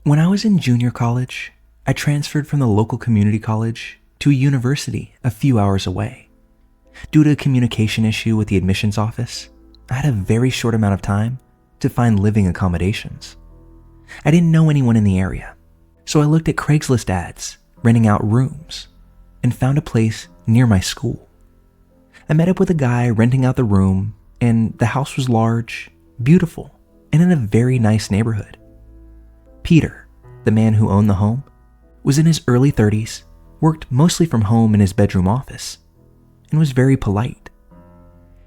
When I was in junior college, I transferred from the local community college to a university a few hours away. Due to a communication issue with the admissions office, I had a very short amount of time to find living accommodations. I didn't know anyone in the area, so I looked at Craigslist ads renting out rooms and found a place near my school. I met up with a guy renting out the room, and the house was large, beautiful, and in a very nice neighborhood. Peter, the man who owned the home, was in his early 30s, worked mostly from home in his bedroom office, and was very polite.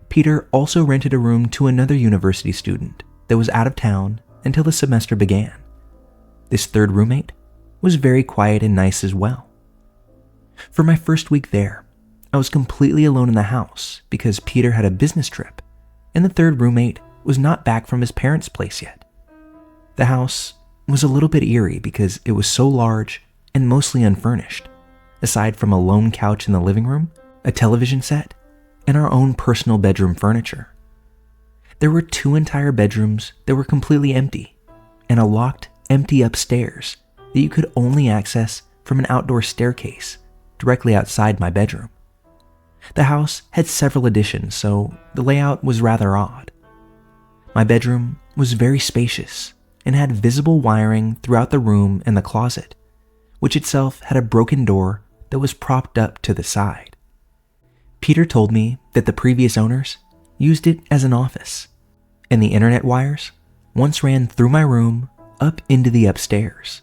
Peter also rented a room to another university student that was out of town until the semester began. This third roommate was very quiet and nice as well. For my first week there, I was completely alone in the house because Peter had a business trip, and the third roommate was not back from his parents' place yet. The house was a little bit eerie because it was so large and mostly unfurnished, aside from a lone couch in the living room, a television set, and our own personal bedroom furniture. There were 2 entire bedrooms that were completely empty, and a locked, empty upstairs that you could only access from an outdoor staircase directly outside my bedroom. The house had several additions, so the layout was rather odd. My bedroom was very spacious and had visible wiring throughout the room and the closet, which itself had a broken door that was propped up to the side. Peter told me that the previous owners used it as an office, and the internet wires once ran through my room up into the upstairs.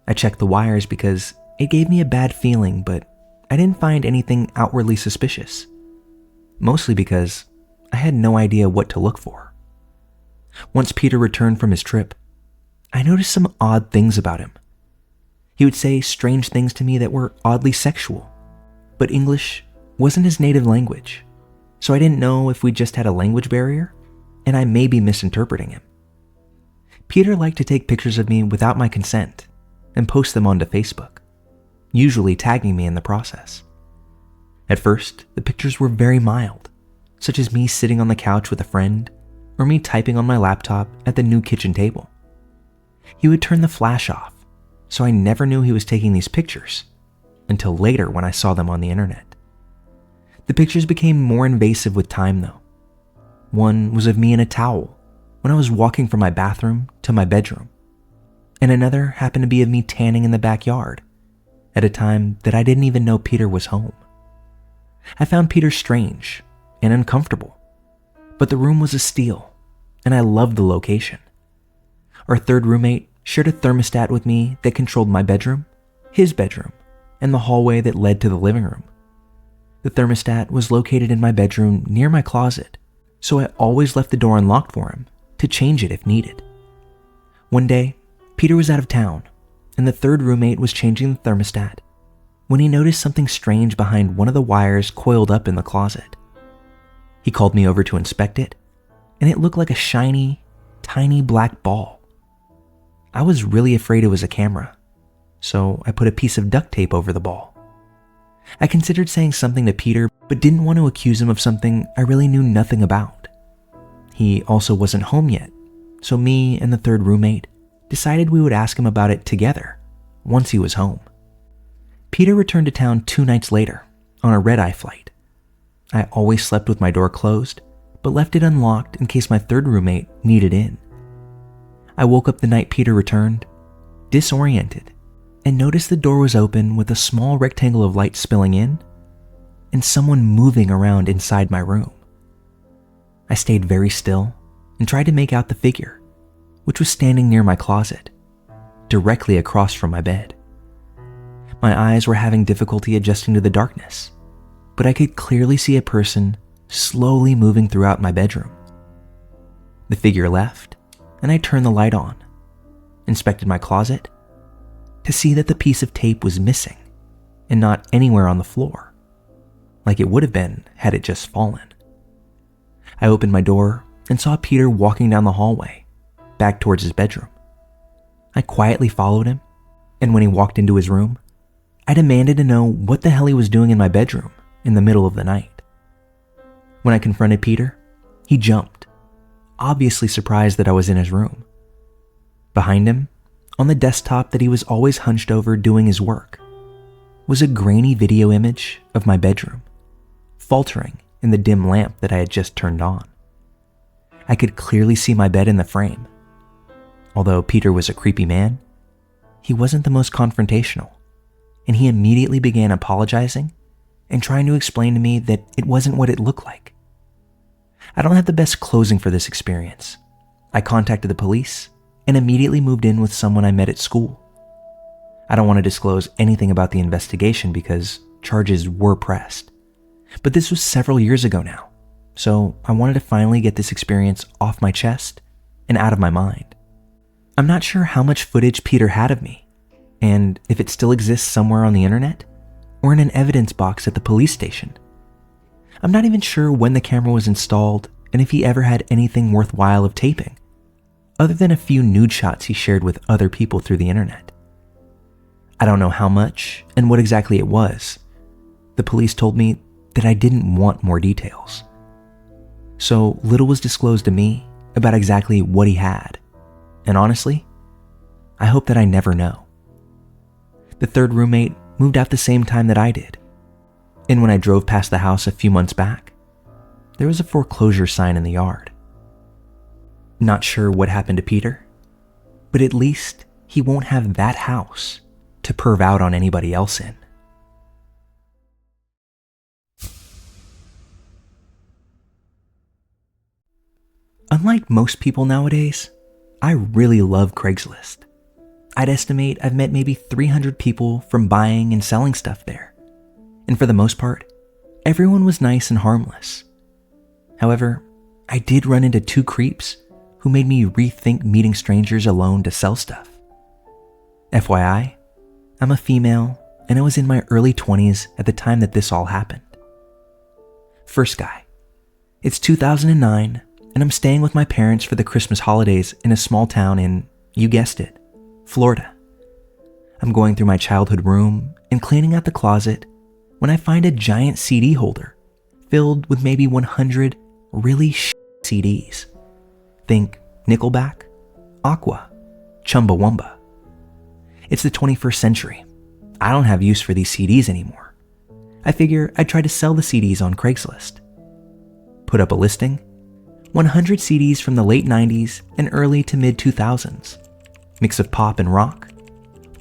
I checked the wires because it gave me a bad feeling, but I didn't find anything outwardly suspicious, mostly because I had no idea what to look for. Once Peter returned from his trip, I noticed some odd things about him. He would say strange things to me that were oddly sexual, but English wasn't his native language, so I didn't know if we just had a language barrier and I may be misinterpreting him. Peter liked to take pictures of me without my consent and post them onto Facebook, usually tagging me in the process. At first, the pictures were very mild, such as me sitting on the couch with a friend or me typing on my laptop at the new kitchen table. He would turn the flash off, so I never knew he was taking these pictures until later when I saw them on the internet. The pictures became more invasive with time though. One was of me in a towel when I was walking from my bathroom to my bedroom, and another happened to be of me tanning in the backyard at a time that I didn't even know Peter was home. I found Peter strange and uncomfortable, but the room was a steal, and I loved the location. Our third roommate shared a thermostat with me that controlled my bedroom, his bedroom, and the hallway that led to the living room. The thermostat was located in my bedroom near my closet, so I always left the door unlocked for him to change it if needed. One day, Peter was out of town, and the third roommate was changing the thermostat when he noticed something strange behind one of the wires coiled up in the closet. He called me over to inspect it, and it looked like a shiny, tiny black ball. I was really afraid it was a camera, so I put a piece of duct tape over the ball. I considered saying something to Peter, but didn't want to accuse him of something I really knew nothing about. He also wasn't home yet, so me and the third roommate decided we would ask him about it together once he was home. Peter returned to town 2 nights later on a red-eye flight. I always slept with my door closed, but left it unlocked in case my third roommate needed in. I woke up the night Peter returned, disoriented, and noticed the door was open with a small rectangle of light spilling in and someone moving around inside my room. I stayed very still and tried to make out the figure, which was standing near my closet, directly across from my bed. My eyes were having difficulty adjusting to the darkness, but I could clearly see a person slowly moving throughout my bedroom. The figure left, and I turned the light on, inspected my closet, to see that the piece of tape was missing and not anywhere on the floor, like it would have been had it just fallen. I opened my door and saw Peter walking down the hallway, back towards his bedroom. I quietly followed him, and when he walked into his room, I demanded to know what the hell he was doing in my bedroom in the middle of the night. When I confronted Peter, he jumped, obviously surprised that I was in his room. Behind him, on the desktop that he was always hunched over doing his work, was a grainy video image of my bedroom, faltering in the dim lamp that I had just turned on. I could clearly see my bed in the frame. Although Peter was a creepy man, he wasn't the most confrontational, and he immediately began apologizing and trying to explain to me that it wasn't what it looked like. I don't have the best closing for this experience. I contacted the police and immediately moved in with someone I met at school. I don't want to disclose anything about the investigation because charges were pressed, but this was several years ago now, so I wanted to finally get this experience off my chest and out of my mind. I'm not sure how much footage Peter had of me, and if it still exists somewhere on the internet or in an evidence box at the police station. I'm not even sure when the camera was installed and if he ever had anything worthwhile of taping, other than a few nude shots he shared with other people through the internet. I don't know how much and what exactly it was. The police told me that I didn't want more details. So little was disclosed to me about exactly what he had. And honestly, I hope that I never know. The third roommate moved out the same time that I did. And when I drove past the house a few months back, there was a foreclosure sign in the yard. Not sure what happened to Peter, but at least he won't have that house to perv out on anybody else in. Unlike most people nowadays, I really love Craigslist. I'd estimate I've met maybe 300 people from buying and selling stuff there. And for the most part, everyone was nice and harmless. However, I did run into 2 creeps who made me rethink meeting strangers alone to sell stuff. FYI, I'm a female and I was in my early 20s at the time that this all happened. First guy. It's 2009 and I'm staying with my parents for the Christmas holidays in a small town in, you guessed it, Florida. I'm going through my childhood room and cleaning out the closet when I find a giant CD holder filled with maybe 100 really CDs. Think Nickelback, Aqua, Chumbawamba. It's the 21st century. I don't have use for these CDs anymore. I figure I'd try to sell the CDs on Craigslist. Put up a listing, 100 CDs from the late 90s and early to mid 2000s, mix of pop and rock,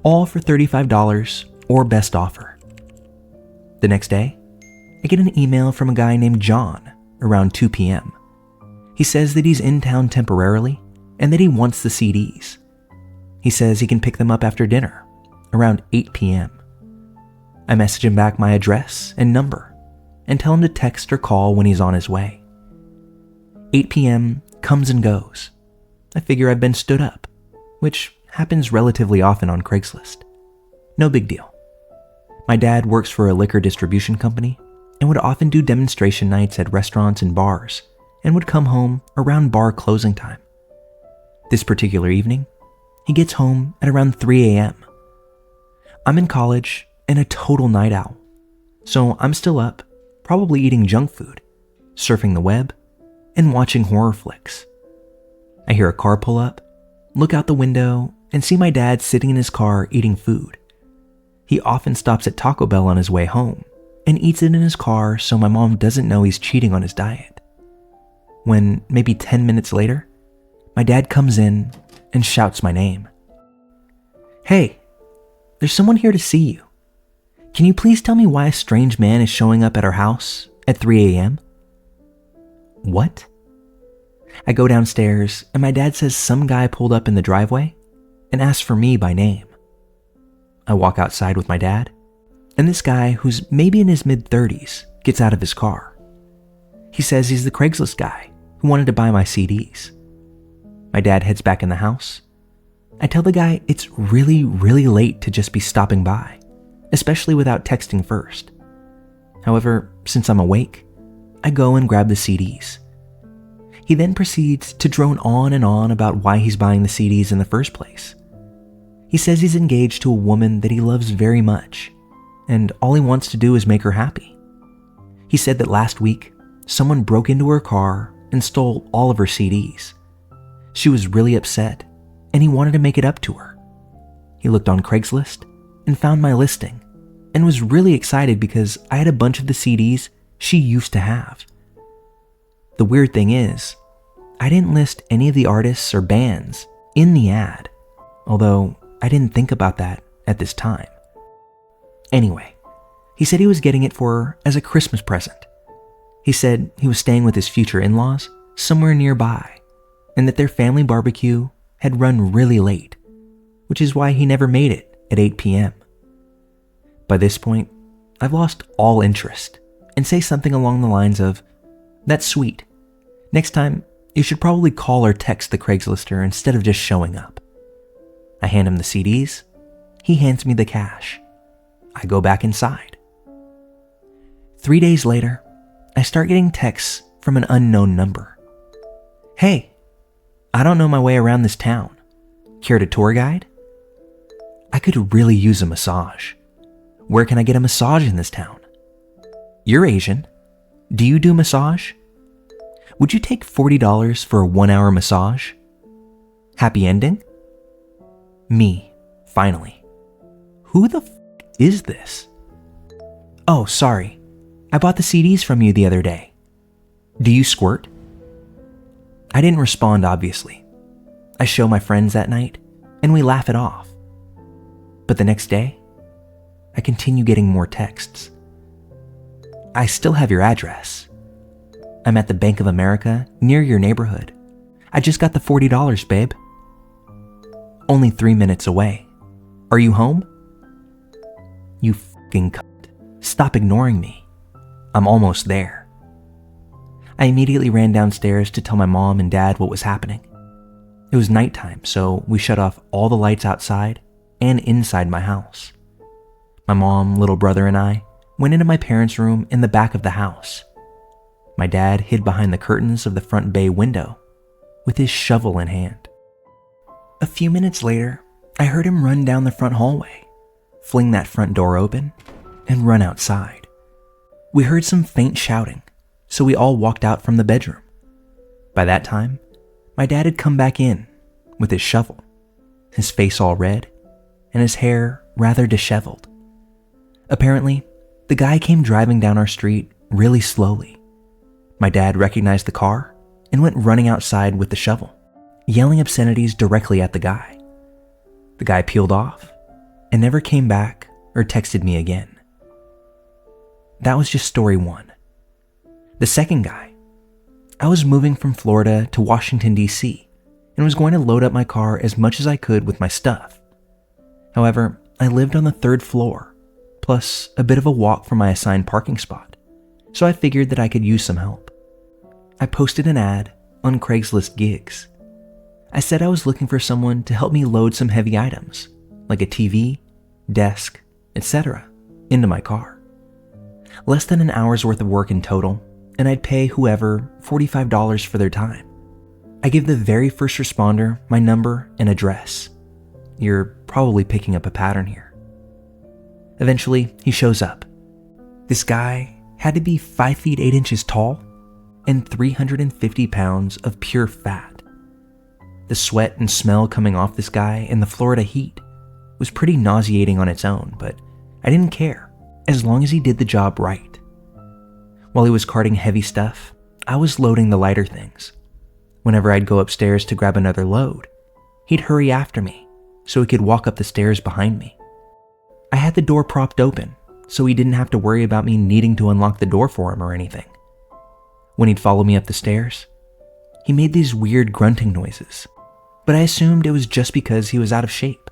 all for $35 or best offer. The next day, I get an email from a guy named John around 2 p.m. He says that he's in town temporarily and that he wants the CDs. He says he can pick them up after dinner, around 8 p.m. I message him back my address and number and tell him to text or call when he's on his way. 8 p.m. comes and goes. I figure I've been stood up, which happens relatively often on Craigslist. No big deal. My dad works for a liquor distribution company and would often do demonstration nights at restaurants and bars and would come home around bar closing time. This particular evening, he gets home at around 3 a.m. I'm in college and a total night owl, so I'm still up, probably eating junk food, surfing the web, and watching horror flicks. I hear a car pull up, look out the window, and see my dad sitting in his car eating food. He often stops at Taco Bell on his way home and eats it in his car so my mom doesn't know he's cheating on his diet. When, maybe 10 minutes later, my dad comes in and shouts my name. "Hey, there's someone here to see you. Can you please tell me why a strange man is showing up at our house at 3 a.m.? What? I go downstairs and my dad says some guy pulled up in the driveway and asked for me by name. I walk outside with my dad, and this guy, who's maybe in his mid-30s, gets out of his car. He says he's the Craigslist guy who wanted to buy my CDs. My dad heads back in the house. I tell the guy it's really, really late to just be stopping by, especially without texting first. However, since I'm awake, I go and grab the CDs. He then proceeds to drone on and on about why he's buying the CDs in the first place. He says he's engaged to a woman that he loves very much, and all he wants to do is make her happy. He said that last week, someone broke into her car and stole all of her CDs. She was really upset, and he wanted to make it up to her, He looked on Craigslist and found my listing and was really excited because I had a bunch of the CDs she used to have. The weird thing is, I didn't list any of the artists or bands in the ad, although I didn't think about that at this time. Anyway, he said he was getting it for her as a Christmas present. He said he was staying with his future in-laws somewhere nearby, and that their family barbecue had run really late, which is why he never made it at 8 p.m. By this point, I've lost all interest and say something along the lines of, "That's sweet. Next time, you should probably call or text the Craigslister instead of just showing up." I hand him the CDs. He hands me the cash. I go back inside. 3 days later, I start getting texts from an unknown number. "Hey, I don't know my way around this town. Care to tour guide? I could really use a massage. Where can I get a massage in this town? You're Asian. Do you do massage? Would you take $40 for a 1-hour massage? Happy ending?" Me, finally. Who the is this? "Oh, sorry. I bought the CDs from you the other day. Do you squirt?" I didn't respond, obviously. I show my friends that night, and we laugh it off. But the next day, I continue getting more texts. "I still have your address. I'm at the Bank of America near your neighborhood. I just got the $40, babe." "Only 3 minutes away. Are you home?" "You fucking cunt. Stop ignoring me. I'm almost there." I immediately ran downstairs to tell my mom and dad what was happening. It was nighttime, so we shut off all the lights outside and inside my house. My mom, little brother, and I went into my parents' room in the back of the house. My dad hid behind the curtains of the front bay window with his shovel in hand. A few minutes later, I heard him run down the front hallway, fling that front door open, and run outside. We heard some faint shouting, so we all walked out from the bedroom. By that time, my dad had come back in with his shovel, his face all red, and his hair rather disheveled. Apparently, the guy came driving down our street really slowly. My dad recognized the car and went running outside with the shovel, yelling obscenities directly at the guy. The guy peeled off and never came back or texted me again. That was just story one. The second guy. I was moving from Florida to Washington, D.C., and was going to load up my car as much as I could with my stuff. However, I lived on the 3rd floor, plus a bit of a walk from my assigned parking spot, so I figured that I could use some help. I posted an ad on Craigslist gigs. I said I was looking for someone to help me load some heavy items, like a TV, desk, etc., into my car. Less than an hour's worth of work in total, and I'd pay whoever $45 for their time. I give the very first responder my number and address. You're probably picking up a pattern here. Eventually, he shows up. This guy had to be 5 feet 8 inches tall and 350 pounds of pure fat. The sweat and smell coming off this guy in the Florida heat was pretty nauseating on its own, but I didn't care as long as he did the job right. While he was carting heavy stuff, I was loading the lighter things. Whenever I'd go upstairs to grab another load, he'd hurry after me so he could walk up the stairs behind me. I had the door propped open, so he didn't have to worry about me needing to unlock the door for him or anything. When he'd follow me up the stairs, he made these weird grunting noises, but I assumed it was just because he was out of shape.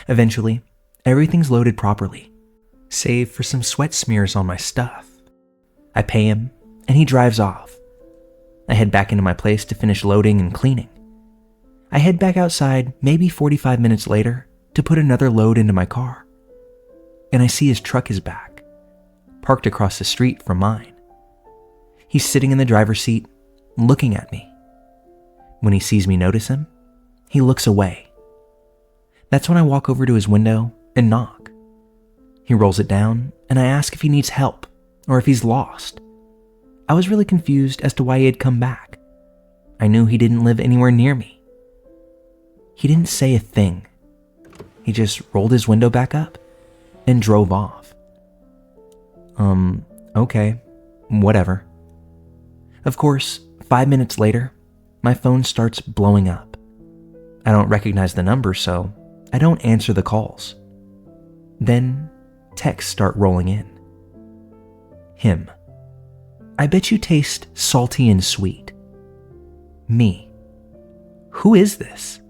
Eventually, everything's loaded properly, save for some sweat smears on my stuff. I pay him, and he drives off. I head back into my place to finish loading and cleaning. I head back outside maybe 45 minutes later to put another load into my car. And I see his truck is back, parked across the street from mine. He's sitting in the driver's seat, looking at me. When he sees me notice him, he looks away. That's when I walk over to his window and knock. He rolls it down, and I ask if he needs help or if he's lost. I was really confused as to why he had come back. I knew he didn't live anywhere near me. He didn't say a thing. He just rolled his window back up and drove off. Okay, whatever. Of course, 5 minutes later, my phone starts blowing up. I don't recognize the number, so I don't answer the calls. Then texts start rolling in. Him. I bet you taste salty and sweet. Me. Who is this?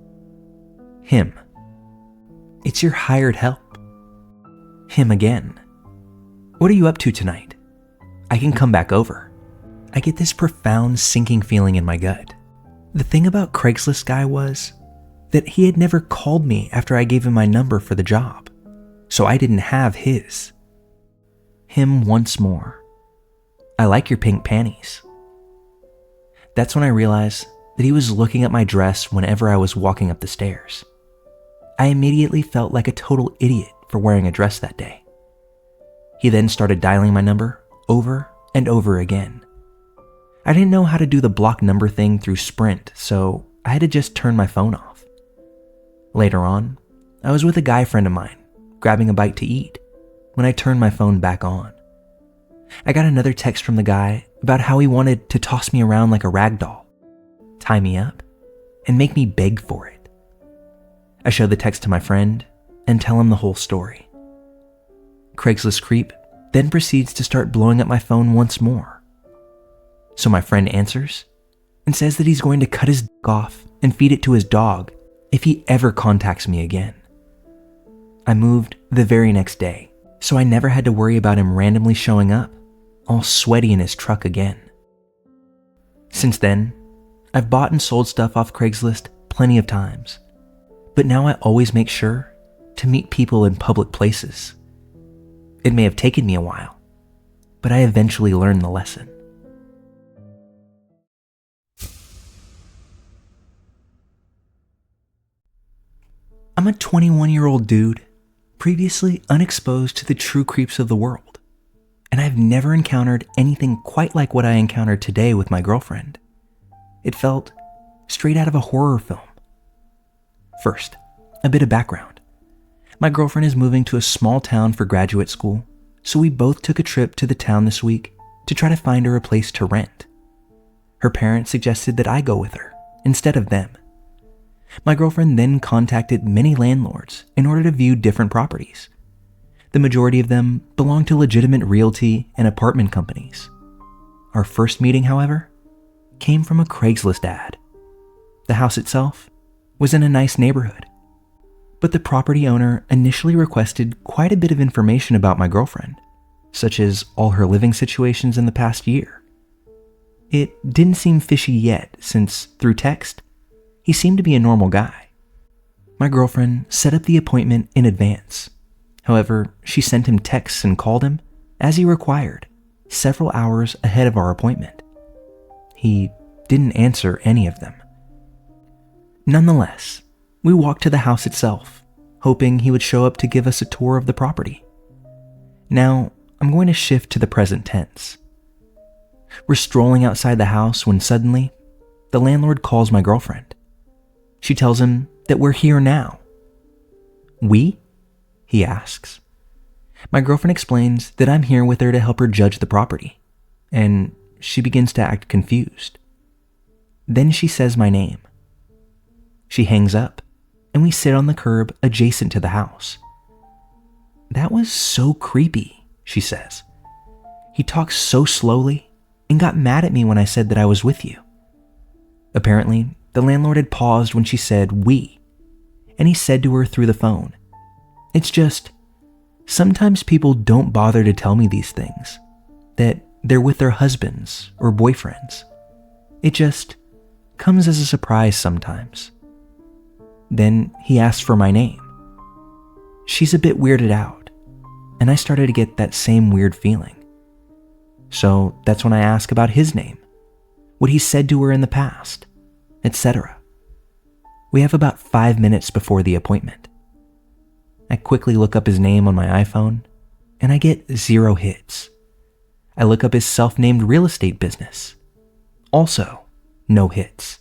Him. It's your hired help. Him again. What are you up to tonight? I can come back over. I get this profound sinking feeling in my gut. The thing about Craigslist guy was that he had never called me after I gave him my number for the job, so I didn't have his. Him once more. I like your pink panties. That's when I realized that he was looking at my dress whenever I was walking up the stairs. I immediately felt like a total idiot for wearing a dress that day. He then started dialing my number over and over again. I didn't know how to do the block number thing through Sprint, so I had to just turn my phone off. Later on, I was with a guy friend of mine, grabbing a bite to eat, when I turned my phone back on. I got another text from the guy about how he wanted to toss me around like a rag doll, tie me up, and make me beg for it. I show the text to my friend and tell him the whole story. Craigslist creep then proceeds to start blowing up my phone once more. So my friend answers and says that he's going to cut his dick off and feed it to his dog if he ever contacts me again. I moved the very next day, so I never had to worry about him randomly showing up, all sweaty in his truck again. Since then, I've bought and sold stuff off Craigslist plenty of times, but now I always make sure to meet people in public places. It may have taken me a while, but I eventually learned the lesson. I'm a 21-year-old dude, previously unexposed to the true creeps of the world, and I've never encountered anything quite like what I encountered today with my girlfriend. It felt straight out of a horror film. First, a bit of background. My girlfriend is moving to a small town for graduate school, so we both took a trip to the town this week to try to find her a place to rent. Her parents suggested that I go with her instead of them. My girlfriend then contacted many landlords in order to view different properties. The majority of them belonged to legitimate realty and apartment companies. Our first meeting, however, came from a Craigslist ad. The house itself was in a nice neighborhood, but the property owner initially requested quite a bit of information about my girlfriend, such as all her living situations in the past year. It didn't seem fishy yet, since through text, he seemed to be a normal guy. My girlfriend set up the appointment in advance. However, she sent him texts and called him, as he required, several hours ahead of our appointment. He didn't answer any of them. Nonetheless, we walked to the house itself, hoping he would show up to give us a tour of the property. Now, I'm going to shift to the present tense. We're strolling outside the house when suddenly, the landlord calls my girlfriend. She tells him that we're here now. We? He asks. My girlfriend explains that I'm here with her to help her judge the property, and she begins to act confused. Then she says my name. She hangs up, and we sit on the curb adjacent to the house. That was so creepy, she says. He talks so slowly and got mad at me when I said that I was with you. Apparently, the landlord had paused when she said we, and he said to her through the phone, "It's just, sometimes people don't bother to tell me these things, that they're with their husbands or boyfriends. It just comes as a surprise sometimes." Then he asked for my name. She's a bit weirded out, and I started to get that same weird feeling. So that's when I asked about his name, what he said to her in the past, etc. We have about 5 minutes before the appointment. I quickly look up his name on my iPhone, and I get 0 hits. I look up his self-named real estate business. Also, no hits.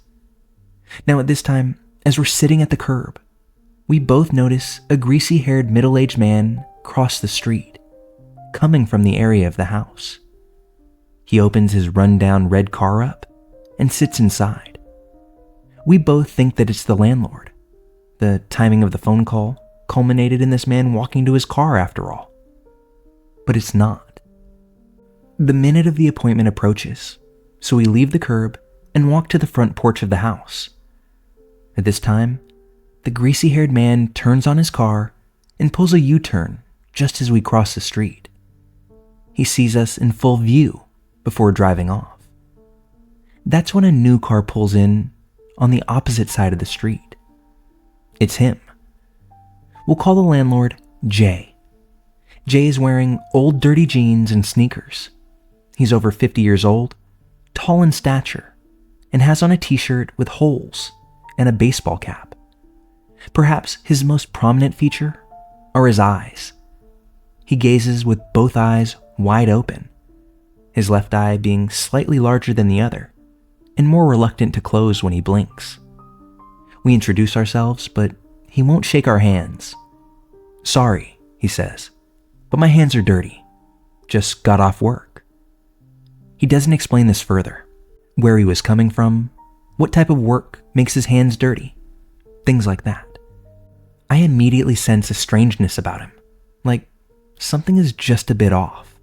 Now at this time, as we're sitting at the curb, we both notice a greasy-haired middle-aged man cross the street, coming from the area of the house. He opens his run-down red car up and sits inside. We both think that it's the landlord. The timing of the phone call culminated in this man walking to his car after all. But it's not. The minute of the appointment approaches, so we leave the curb and walk to the front porch of the house. At this time, the greasy-haired man turns on his car and pulls a U-turn just as we cross the street. He sees us in full view before driving off. That's when a new car pulls in on the opposite side of the street. It's him. We'll call the landlord Jay. Jay is wearing old dirty jeans and sneakers. He's over 50 years old, tall in stature, and has on a t-shirt with holes and a baseball cap. Perhaps his most prominent feature are his eyes. He gazes with both eyes wide open, his left eye being slightly larger than the other and more reluctant to close when he blinks. We introduce ourselves, but he won't shake our hands. "Sorry," he says, "but my hands are dirty. Just got off work." He doesn't explain this further, where he was coming from, what type of work makes his hands dirty, things like that. I immediately sense a strangeness about him, like something is just a bit off.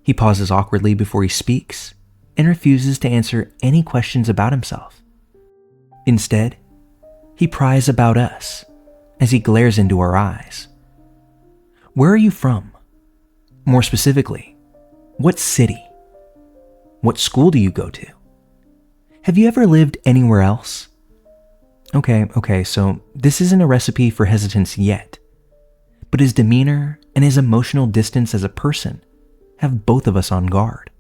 He pauses awkwardly before he speaks and refuses to answer any questions about himself. Instead, he pries about us as he glares into our eyes. "Where are you from? More specifically, what city? What school do you go to? Have you ever lived anywhere else?" Okay, so this isn't a recipe for hesitance yet, but his demeanor and his emotional distance as a person have both of us on guard.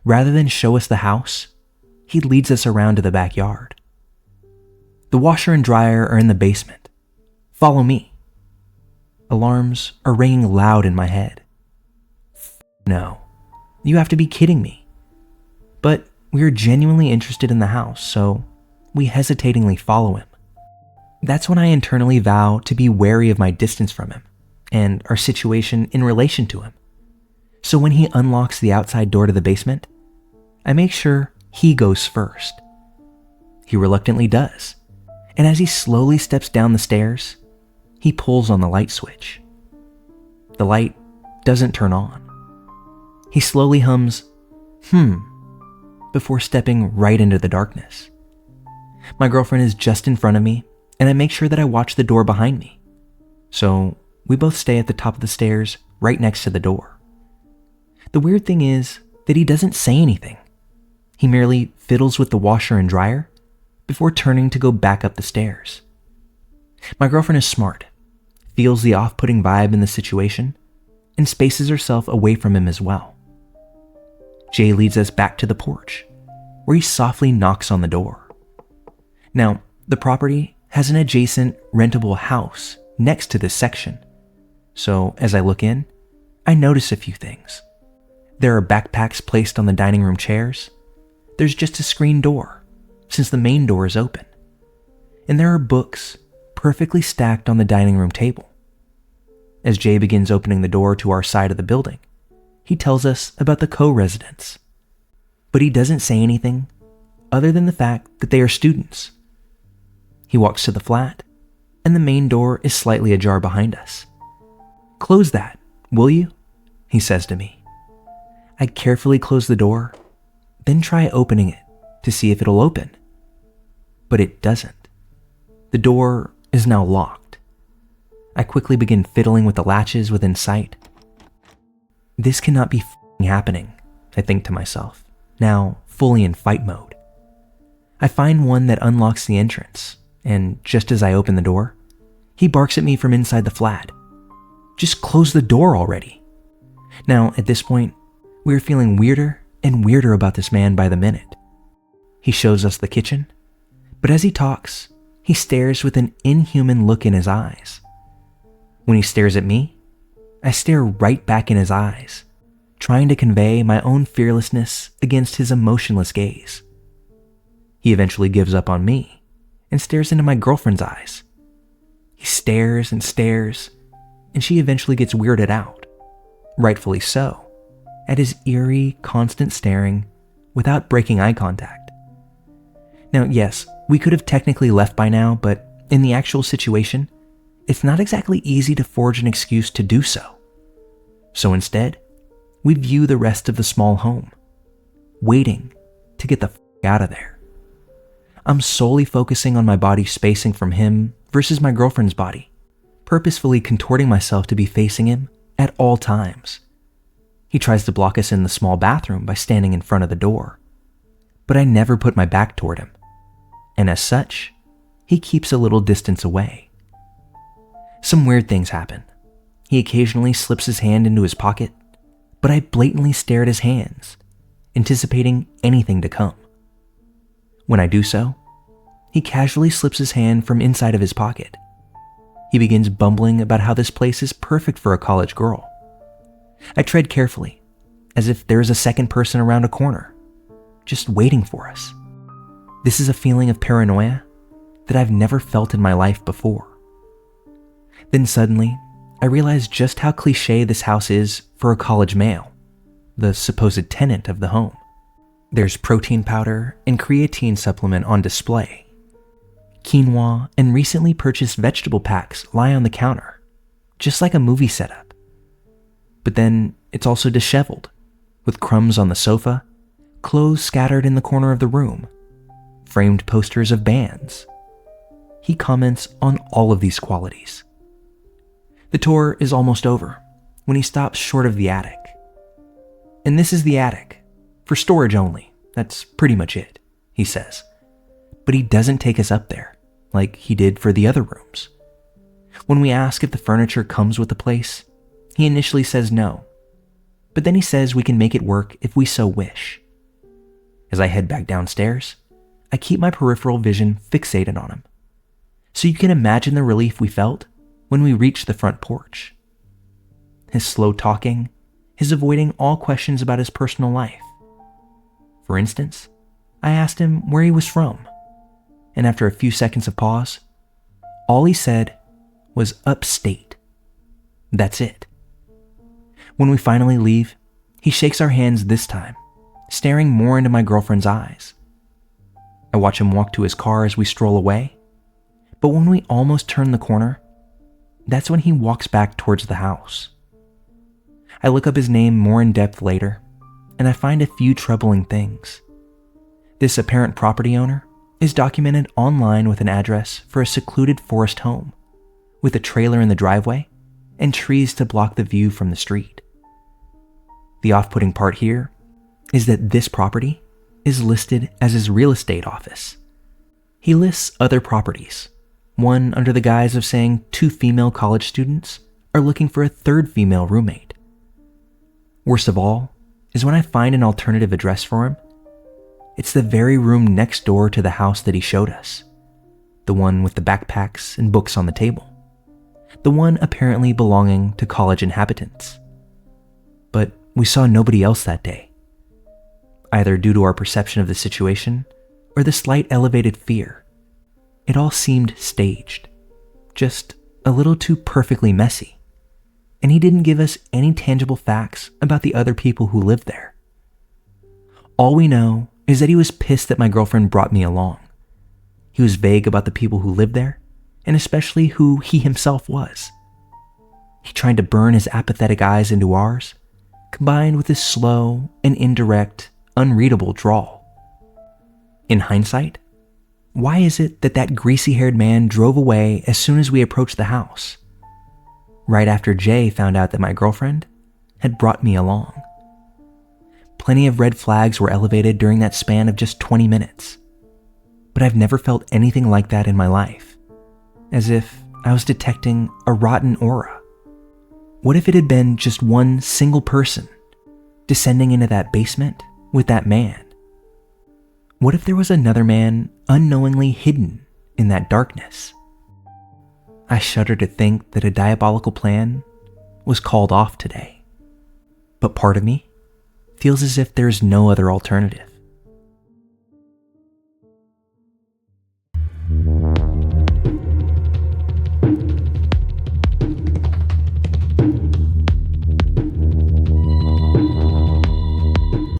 Rather than show us the house, he leads us around to the backyard. "The washer and dryer are in the basement. Follow me." Alarms are ringing loud in my head. No, you have to be kidding me. But we are genuinely interested in the house, so we hesitatingly follow him. That's when I internally vow to be wary of my distance from him and our situation in relation to him. So when he unlocks the outside door to the basement, I make sure he goes first. He reluctantly does, and as he slowly steps down the stairs, he pulls on the light switch. The light doesn't turn on. He slowly hums, before stepping right into the darkness. My girlfriend is just in front of me, and I make sure that I watch the door behind me. So we both stay at the top of the stairs right next to the door. The weird thing is that he doesn't say anything. He merely fiddles with the washer and dryer before turning to go back up the stairs. My girlfriend is smart, feels the off-putting vibe in the situation, and spaces herself away from him as well. Jay leads us back to the porch, where he softly knocks on the door. Now, the property has an adjacent rentable house next to this section, so as I look in, I notice a few things. There are backpacks placed on the dining room chairs. There's just a screen door, since the main door is open. And there are books perfectly stacked on the dining room table. As Jay begins opening the door to our side of the building, he tells us about the co-residents. But he doesn't say anything other than the fact that they are students. He walks to the flat, and the main door is slightly ajar behind us. "Close that, will you?" he says to me. I carefully close the door, then try opening it to see if it'll open. But it doesn't. The door is now locked. I quickly begin fiddling with the latches within sight. This cannot be happening, I think to myself, now fully in fight mode. I find one that unlocks the entrance, and just as I open the door, he barks at me from inside the flat. "Just close the door already." Now, at this point, we are feeling weirder and weirder about this man by the minute. He shows us the kitchen, but as he talks, he stares with an inhuman look in his eyes. When he stares at me, I stare right back in his eyes, trying to convey my own fearlessness against his emotionless gaze. He eventually gives up on me and stares into my girlfriend's eyes, stares and stares, and she eventually gets weirded out, rightfully so, at his eerie, constant staring without breaking eye contact. Now, yes, we could have technically left by now, but in the actual situation, it's not exactly easy to forge an excuse to do so. So instead, we view the rest of the small home, waiting to get the f*** out of there. I'm solely focusing on my body spacing from him versus my girlfriend's body, purposefully contorting myself to be facing him at all times. He tries to block us in the small bathroom by standing in front of the door, but I never put my back toward him, and as such, he keeps a little distance away. Some weird things happen. He occasionally slips his hand into his pocket, but I blatantly stare at his hands, anticipating anything to come. When I do so, he casually slips his hand from inside of his pocket. He begins bumbling about how this place is perfect for a college girl. I tread carefully, as if there is a second person around a corner, just waiting for us. This is a feeling of paranoia that I've never felt in my life before. Then suddenly, I realize just how cliche this house is for a college male, the supposed tenant of the home. There's protein powder and creatine supplement on display. Quinoa and recently purchased vegetable packs lie on the counter, just like a movie setup. But then it's also disheveled, with crumbs on the sofa, clothes scattered in the corner of the room, framed posters of bands. He comments on all of these qualities. The tour is almost over when he stops short of the attic. And this is the attic, for storage only. That's pretty much it, he says. But he doesn't take us up there, like he did for the other rooms. When we ask if the furniture comes with the place, he initially says no, but then he says we can make it work if we so wish. As I head back downstairs, I keep my peripheral vision fixated on him, so you can imagine the relief we felt when we reached the front porch. His slow talking, his avoiding all questions about his personal life. For instance, I asked him where he was from, and after a few seconds of pause, all he said was upstate. That's it. When we finally leave, he shakes our hands this time, staring more into my girlfriend's eyes. I watch him walk to his car as we stroll away, but when we almost turn the corner, that's when he walks back towards the house. I look up his name more in depth later, and I find a few troubling things. This apparent property owner is documented online with an address for a secluded forest home, with a trailer in the driveway and trees to block the view from the street. The off-putting part here is that this property is listed as his real estate office. He lists other properties, one under the guise of saying 2 female college students are looking for a 3rd female roommate. Worst of all is when I find an alternative address for him. It's the very room next door to the house that he showed us, the one with the backpacks and books on the table, the one apparently belonging to college inhabitants. But we saw nobody else that day, either due to our perception of the situation or the slight elevated fear. It all seemed staged, just a little too perfectly messy, and he didn't give us any tangible facts about the other people who lived there. All we know is that he was pissed that my girlfriend brought me along. He was vague about the people who lived there, and especially who he himself was. He tried to burn his apathetic eyes into ours, combined with his slow and indirect, unreadable drawl. In hindsight, why is it that that greasy-haired man drove away as soon as we approached the house, right after Jay found out that my girlfriend had brought me along? Plenty of red flags were elevated during that span of just 20 minutes, but I've never felt anything like that in my life, as if I was detecting a rotten aura. What if it had been just one single person descending into that basement with that man? What if there was another man unknowingly hidden in that darkness? I shudder to think that a diabolical plan was called off today, but part of me feels as if there's no other alternative.